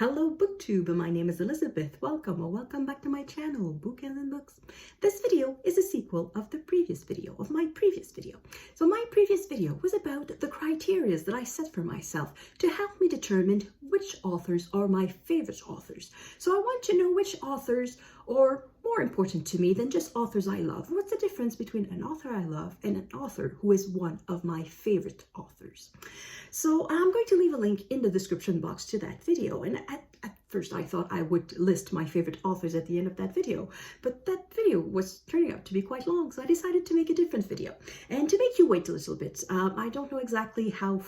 Hello BookTube, my name is Elizabeth. Welcome or welcome back to my channel, Bookends and Books. This video is a sequel of my previous video. So my previous video was about the criteria that I set for myself to help me determine which authors are my favorite authors. So I want to know which authors are more important to me than just authors I love. What's the difference between an author I love and an author who is one of my favorite authors? So I'm going to leave a link in the description box to that video. And at first I thought I would list my favorite authors at the end of that video, but that video was turning out to be quite long, so I decided to make a different video. And to make you wait a little bit, I don't know exactly how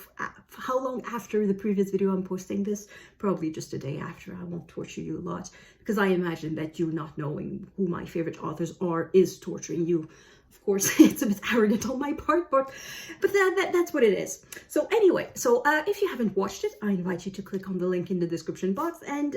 long after the previous video I'm posting this, probably just a day after. I won't torture you a lot, because I imagine that you not knowing who my favorite authors are is torturing you. Of course, it's a bit arrogant on my part, but that's what it is. So anyway, if you haven't watched it, I invite you to click on the link in the description box. And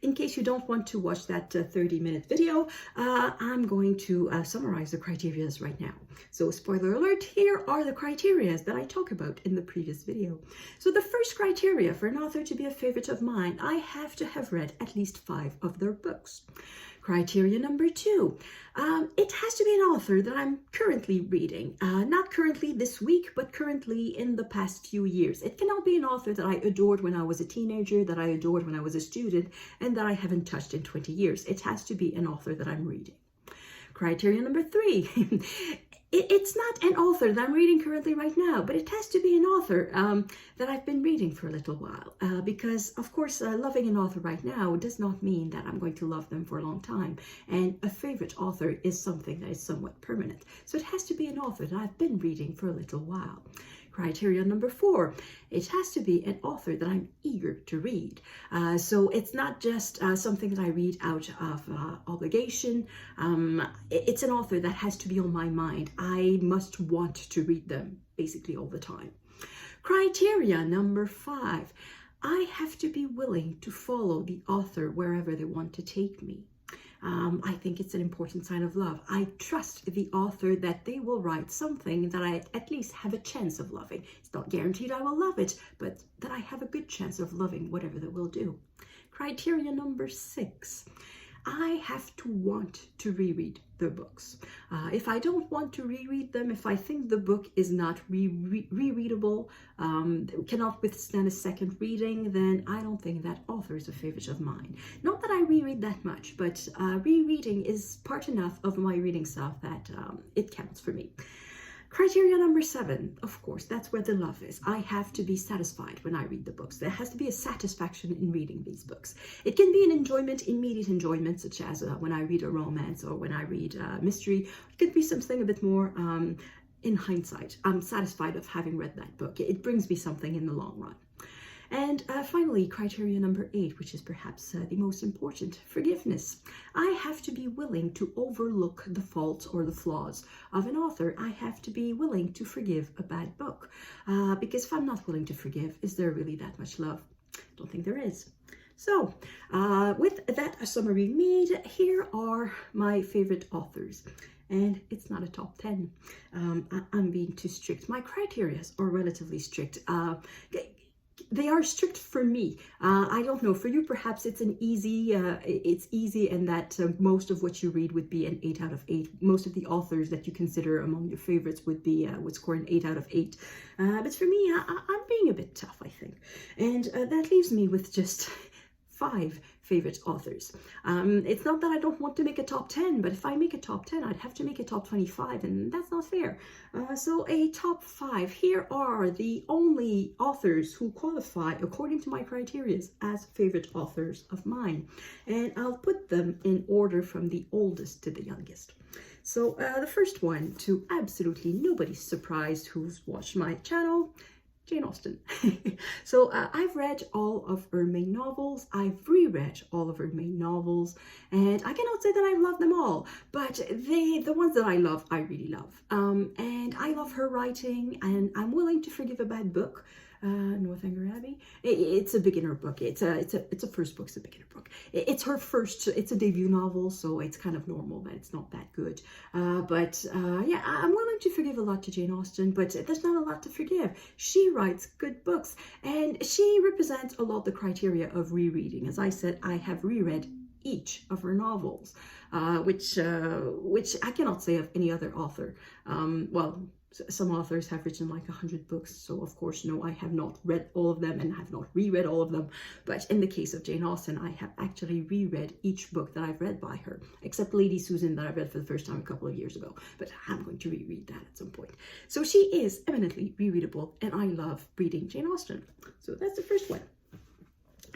in case you don't want to watch that 30-minute video, I'm going to summarize the criteria right now. So spoiler alert, here are the criteria that I talk about in the previous video. So the first criteria for an author to be a favorite of mine, I have to have read at least 5 of their books. Criteria number 2, it has to be an author that I'm currently reading. Not currently this week, but currently in the past few years. It cannot be an author that I adored when I was a teenager, that I adored when I was a student, and that I haven't touched in 20 years. It has to be an author that I'm reading. Criteria number 3, it's not an author that I'm reading currently right now, but it has to be an author that I've been reading for a little while. Because, of course, loving an author right now does not mean that I'm going to love them for a long time. And a favorite author is something that is somewhat permanent. So it has to be an author that I've been reading for a little while. Criteria number 4, it has to be an author that I'm eager to read. So it's not just something that I read out of obligation. It's an author that has to be on my mind. I must want to read them basically all the time. Criteria number 5, I have to be willing to follow the author wherever they want to take me. I think it's an important sign of love. I trust the author that they will write something that I at least have a chance of loving. It's not guaranteed I will love it, but that I have a good chance of loving whatever they will do. Criteria number 6, I have to want to reread the books. If I don't want to reread them, if I think the book is not rereadable, cannot withstand a second reading, then I don't think that author is a favorite of mine. Not that I reread that much, but rereading is part enough of my reading stuff that it counts for me. Criteria number 7, of course, that's where the love is. I have to be satisfied when I read the books. There has to be a satisfaction in reading these books. It can be an enjoyment, immediate enjoyment, such as when I read a romance or when I read mystery. It could be something a bit more in hindsight. I'm satisfied of having read that book. It brings me something in the long run. And finally, criteria number 8, which is perhaps the most important, forgiveness. I have to be willing to overlook the faults or the flaws of an author. I have to be willing to forgive a bad book. Because if I'm not willing to forgive, is there really that much love? I don't think there is. So, with that summary made, here are my favorite authors. And it's not a top 10. I'm being too strict. My criteria are relatively strict. They are strict for me. I don't know, for you perhaps it's easy and that most of what you read would be an 8 out of 8. Most of the authors that you consider among your favorites would score an 8 out of 8. But for me, I'm being a bit tough, I think. And that leaves me with just 5 favorite authors. It's not that I don't want to make a top 10, but if I make a top 10, I'd have to make a top 25, and that's not fair. So a top 5, here are the only authors who qualify according to my criteria as favorite authors of mine. And I'll put them in order from the oldest to the youngest. So the first one, to absolutely nobody's surprise who's watched my channel, Jane Austen. So I've read all of her main novels. I've reread all of her main novels, and I cannot say that I've loved them all, but the ones that I love, I really love. And I love her writing, and I'm willing to forgive a bad book. Northanger Abbey. It's a beginner book. It's a first book. It's a beginner book. It's her first. It's a debut novel, so it's kind of normal that it's not that good. But yeah, I'm willing to forgive a lot to Jane Austen, but there's not a lot to forgive. She writes good books, and she represents a lot the criteria of rereading. As I said, I have reread each of her novels, which I cannot say of any other author. Well, some authors have written like 100 books, so of course, no, I have not read all of them and have not reread all of them. But in the case of Jane Austen, I have actually reread each book that I've read by her, except Lady Susan that I read for the first time a couple of years ago. But I'm going to reread that at some point. So she is eminently rereadable, and I love reading Jane Austen. So that's the first one.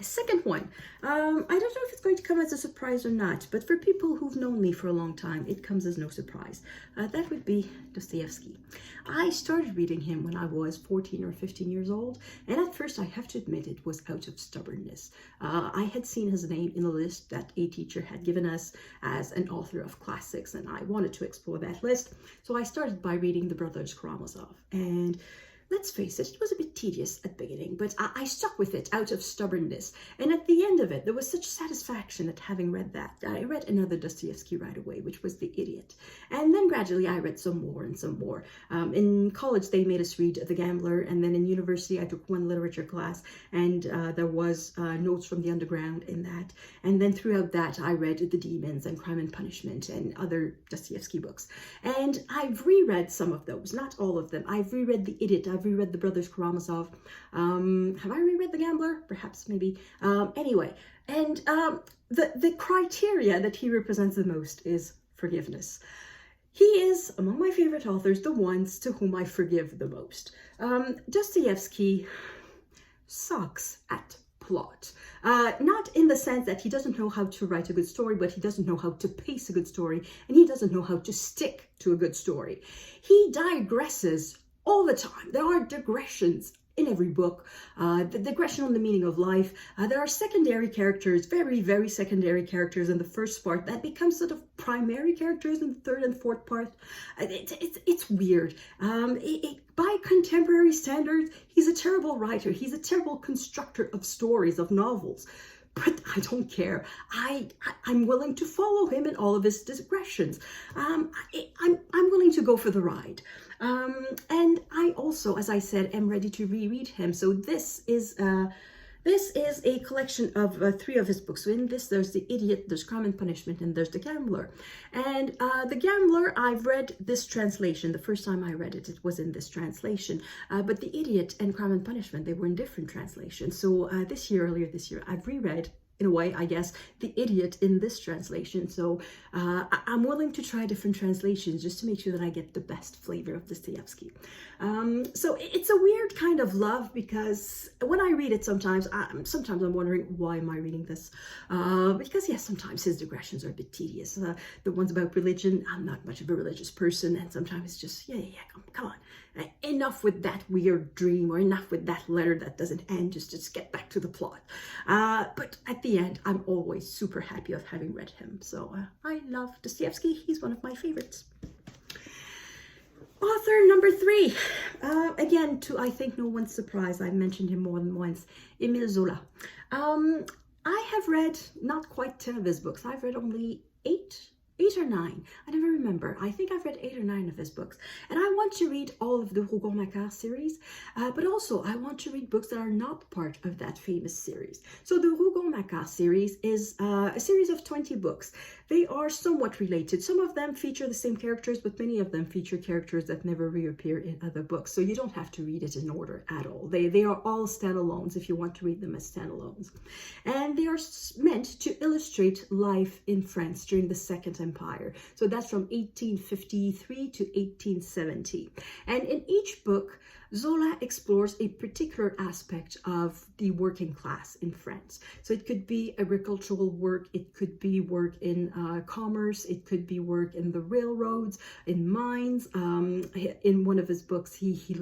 Second one, I don't know if it's going to come as a surprise or not, but for people who've known me for a long time, it comes as no surprise. That would be Dostoevsky. I started reading him when I was 14 or 15 years old, and at first I have to admit it was out of stubbornness. I had seen his name in a list that a teacher had given us as an author of classics, and I wanted to explore that list, so I started by reading the Brothers Karamazov. And let's face it, it was a bit tedious at the beginning, but I stuck with it out of stubbornness. And at the end of it, there was such satisfaction at having read that. I read another Dostoevsky right away, which was The Idiot. And then gradually I read some more and some more. In college, they made us read The Gambler. And then in university, I took one literature class, and there was Notes from the Underground in that. And then throughout that, I read The Demons and Crime and Punishment and other Dostoevsky books. And I've reread some of those, not all of them. I've reread The Idiot. I've reread the Brothers Karamazov. Have I reread The Gambler? Perhaps, maybe. Anyway, and the criteria that he represents the most is forgiveness. He is, among my favorite authors, the ones to whom I forgive the most. Dostoevsky sucks at plot. Not in the sense that he doesn't know how to write a good story, but he doesn't know how to pace a good story, and he doesn't know how to stick to a good story. He digresses all the time. There are digressions in every book, the digression on the meaning of life. There are secondary characters, very, very secondary characters in the first part that become sort of primary characters in the third and fourth part. It's weird. By contemporary standards, he's a terrible writer. He's a terrible constructor of stories, of novels. But I don't care. I'm willing to follow him in all of his digressions. I'm willing to go for the ride. And I also, as I said, am ready to reread him. So this is a collection of 3 of his books. So in this, there's The Idiot, there's Crime and Punishment, and there's The Gambler. And The Gambler, I've read this translation. The first time I read it, it was in this translation. But The Idiot and Crime and Punishment, they were in different translations. So earlier this year, I've reread, in a way, I guess, The Idiot in this translation. So I'm willing to try different translations just to make sure that I get the best flavor of Dostoevsky. So it's a weird kind of love, because when I read it sometimes I'm wondering, why am I reading this? Because yes, sometimes his digressions are a bit tedious. The ones about religion, I'm not much of a religious person, and sometimes it's just, yeah, come on. Enough with that weird dream, or enough with that letter that doesn't end, just get back to the plot. But at the end, I'm always super happy of having read him. So I love Dostoevsky. He's one of my favorites. Author number 3, again, to I think no one's surprise, I mentioned him more than once, Émile Zola. I have read not quite 10 of his books. I've read only 8 or 9. I never remember. I think I've read 8 or 9 of his books. And I want to read all of the Rougon-Macquart series, but also I want to read books that are not part of that famous series. So the Rougon-Macquart series is a series of 20 books. They are somewhat related. Some of them feature the same characters, but many of them feature characters that never reappear in other books. So you don't have to read it in order at all. They are all standalones if you want to read them as standalones. And they are meant to illustrate life in France during the Second Empire. So that's from 1853 to 1870. And in each book, Zola explores a particular aspect of the working class in France. So it could be agricultural work, it could be work in commerce, it could be work in the railroads, in mines. In one of his books, he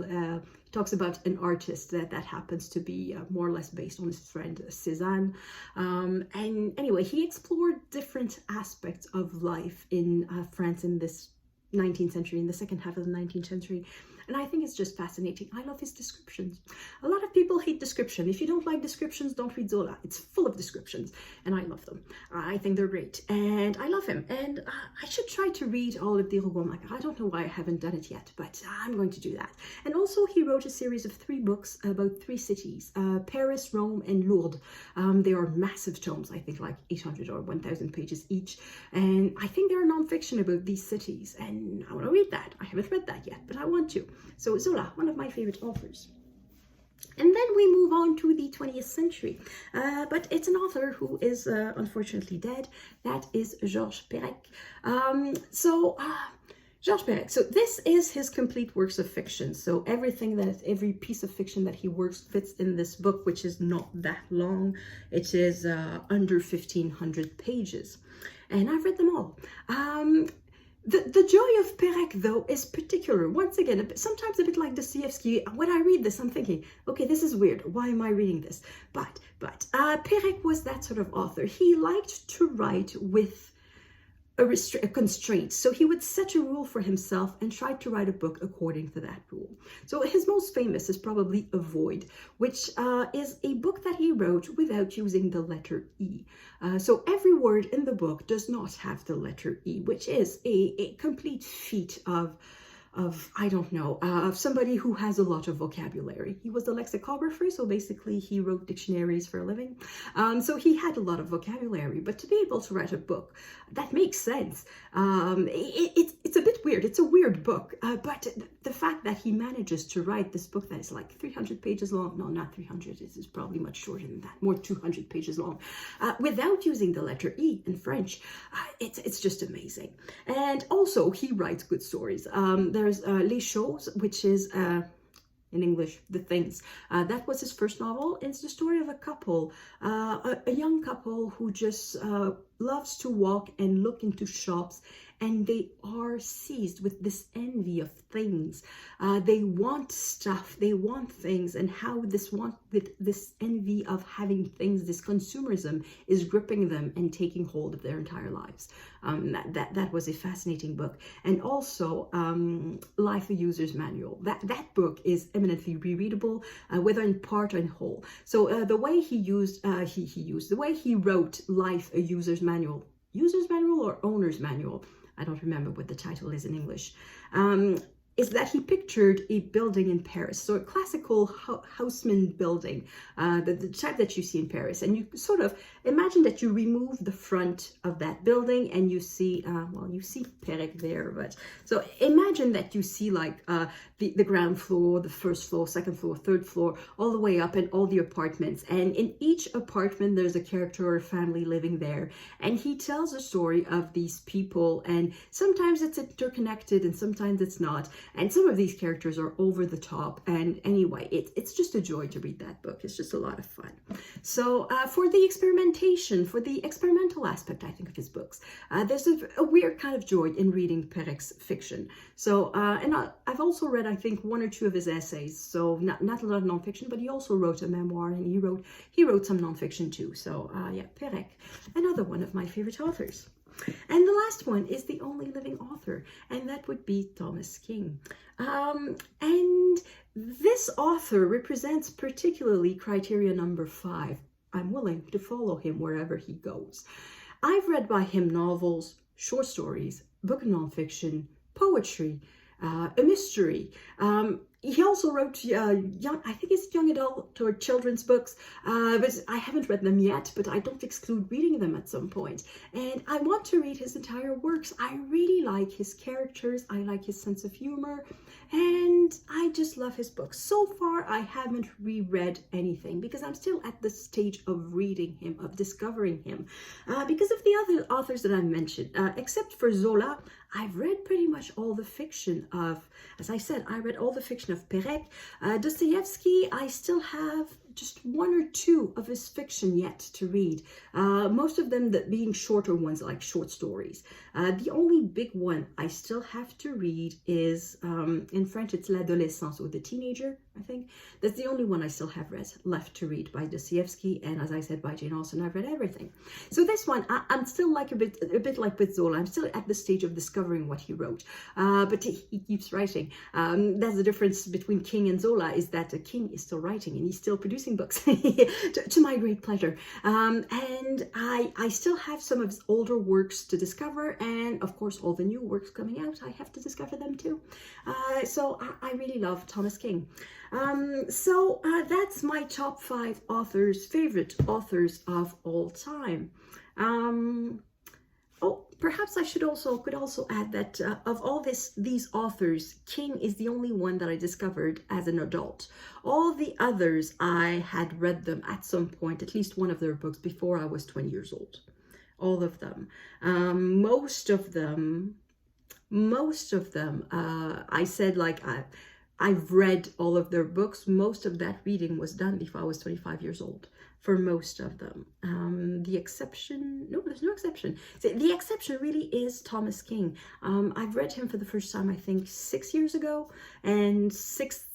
talks about an artist that happens to be more or less based on his friend Cézanne. And anyway, he explored different aspects of life in France in this 19th century, in the second half of the 19th century. And I think it's just fascinating. I love his descriptions. A lot of people hate description. If you don't like descriptions, don't read Zola. It's full of descriptions, and I love them. I think they're great, and I love him. And I should try to read all of the Rougon-Macquart. I don't know why I haven't done it yet, but I'm going to do that. And also, he wrote a series of 3 books about 3 cities, Paris, Rome, and Lourdes. They are massive tomes, I think like 800 or 1,000 pages each. And I think they're nonfiction about these cities, and I want to read that. I haven't read that yet, but I want to. So Zola, one of my favorite authors. And then we move on to the 20th century, but it's an author who is unfortunately dead. That is Georges Perec. Georges Perec. So this is his complete works of fiction. So every piece of fiction that he works fits in this book, which is not that long. It is under 1,500 pages, and I've read them all. The joy of Perec, though, is particular. Once again, sometimes a bit like Dostoevsky. When I read this, I'm thinking, okay, this is weird. Why am I reading this? But Perec was that sort of author. He liked to write with a constraint. So he would set a rule for himself and try to write a book according to that rule. So his most famous is probably Avoid, which is a book that he wrote without using the letter E. So every word in the book does not have the letter E, which is a complete feat of I don't know, of somebody who has a lot of vocabulary. He was a lexicographer, so basically he wrote dictionaries for a living. So he had a lot of vocabulary, but to be able to write a book that makes sense, it's a bit weird. It's a weird book, but the fact that he manages to write this book that is like 300 pages long, no, not 300, it is probably much shorter than that, more 200 pages long, without using the letter E in French, it's just amazing. And also he writes good stories. There's Les Choses, which is, in English, The Things. That was his first novel. It's the story of a couple, a young couple who just loves to walk and look into shops, and they are seized with this envy of things. They want stuff, they want things, and how this envy of having things, this consumerism, is gripping them and taking hold of their entire lives. That was a fascinating book. And also Life a User's Manual. That book is eminently rereadable, whether in part or in whole. So the way the way he wrote Life a User's Manual or Owner's Manual, I don't remember what the title is in English, is that he pictured a building in Paris. So a classical houseman building, the type that you see in Paris. And you sort of imagine that you remove the front of that building and you see, you see Perec there. But so imagine that you see like the ground floor, the first floor, second floor, third floor, all the way up, and all the apartments. And in each apartment, there's a character or a family living there. And he tells a story of these people. And sometimes it's interconnected and sometimes it's not. And some of these characters are over the top. And anyway, it's just a joy to read that book. It's just a lot of fun. So for the experimentation, for the experimental aspect, I think, of his books, there's a weird kind of joy in reading Perec's fiction. So, and I've also read, I think, 1 or 2 of his essays. So not a lot of nonfiction, but he also wrote a memoir, and he wrote some nonfiction too. So yeah, Perec, another one of my favorite authors. And the last one is the only living author, and that would be Thomas King. And this author represents particularly criteria number 5. I'm willing to follow him wherever he goes. I've read by him novels, short stories, book of nonfiction, poetry, a mystery. He also wrote I think it's young adult or children's books, but I haven't read them yet, but I don't exclude reading them at some point. And I want to read his entire works. I really like his characters. I like his sense of humor, and I just love his books. So far, I haven't reread anything because I'm still at the stage of reading him, of discovering him. Because of the other authors that I mentioned, except for Zola, I've read pretty much all the fiction of, as I said, I read all the fiction of Perec. Dostoevsky, I still have, just one or two of his fiction yet to read. Most of them being shorter ones, like short stories. The only big one I still have to read is, in French, it's L'Adolescence, or the teenager, I think. That's the only one I still have left to read by Dostoevsky, and as I said, by Jane Austen. I've read everything. So this one, I'm still like a bit like with Zola. I'm still at the stage of discovering what he wrote, but he keeps writing. That's the difference between King and Zola, is that King is still writing and he's still producing books to my great pleasure. And I still have some of his older works to discover, and of course all the new works coming out, I have to discover them too. So I really love Thomas King. So that's my top 5 favorite authors of all time. Oh, perhaps I could also add that of all these authors, King is the only one that I discovered as an adult. All the others, I had read them at some point, at least one of their books, before I was 20 years old. All of them. Most of them, I said, like, I've read all of their books. Most of that reading was done before I was 25 years old, for most of them. The exception, no, there's no exception. The exception really is Thomas King. I've read him for the first time, I think, 6 years ago, and 6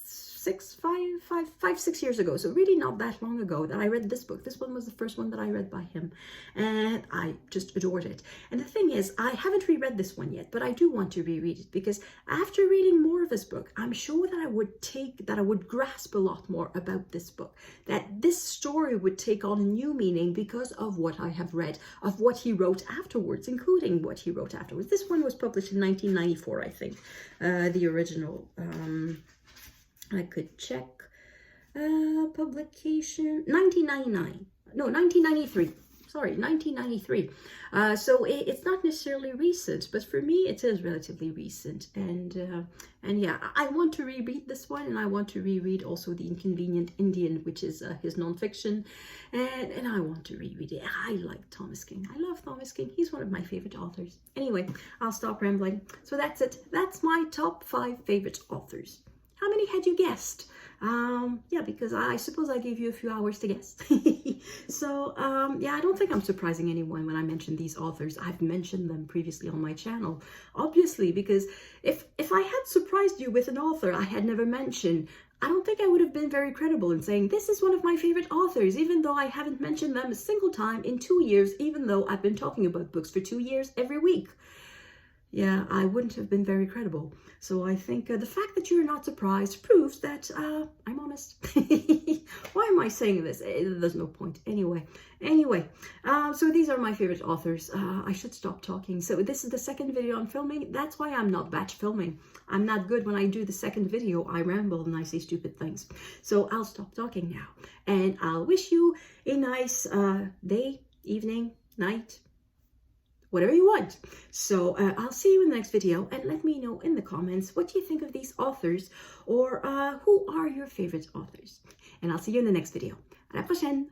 years ago. So really not that long ago that I read this book. This one was the first one that I read by him, and I just adored it. And the thing is, I haven't reread this one yet, but I do want to reread it, because after reading more of his book, I'm sure that I would grasp a lot more about this book, that this story would take on a new meaning because of what I have read, of what he wrote afterwards, including what he wrote afterwards. This one was published in 1994, I think, the original. I could check. Publication 1999. No, 1993. Sorry, 1993. So it's not necessarily recent, but for me it is relatively recent. And yeah, I want to reread this one, and I want to reread also The Inconvenient Indian, which is his nonfiction, and I want to reread it. I like Thomas King. I love Thomas King. He's one of my favorite authors. Anyway, I'll stop rambling. So that's it. That's my top 5 favorite authors. How many had you guessed? Yeah, because I suppose I gave you a few hours to guess. So, yeah, I don't think I'm surprising anyone when I mention these authors. I've mentioned them previously on my channel, obviously, because if I had surprised you with an author I had never mentioned, I don't think I would have been very credible in saying this is one of my favorite authors, even though I haven't mentioned them a single time in 2 years, even though I've been talking about books for 2 years every week. Yeah, I wouldn't have been very credible. So I think the fact that you're not surprised proves that I'm honest. Why am I saying this? There's no point. Anyway, so these are my favorite authors. I should stop talking. So this is the second video I'm filming. That's why I'm not batch filming. I'm not good when I do the second video. I ramble and I say stupid things. So I'll stop talking now. And I'll wish you a nice day, evening, night, whatever you want. So I'll see you in the next video, and let me know in the comments what you think of these authors, or who are your favorite authors. And I'll see you in the next video. À la prochaine!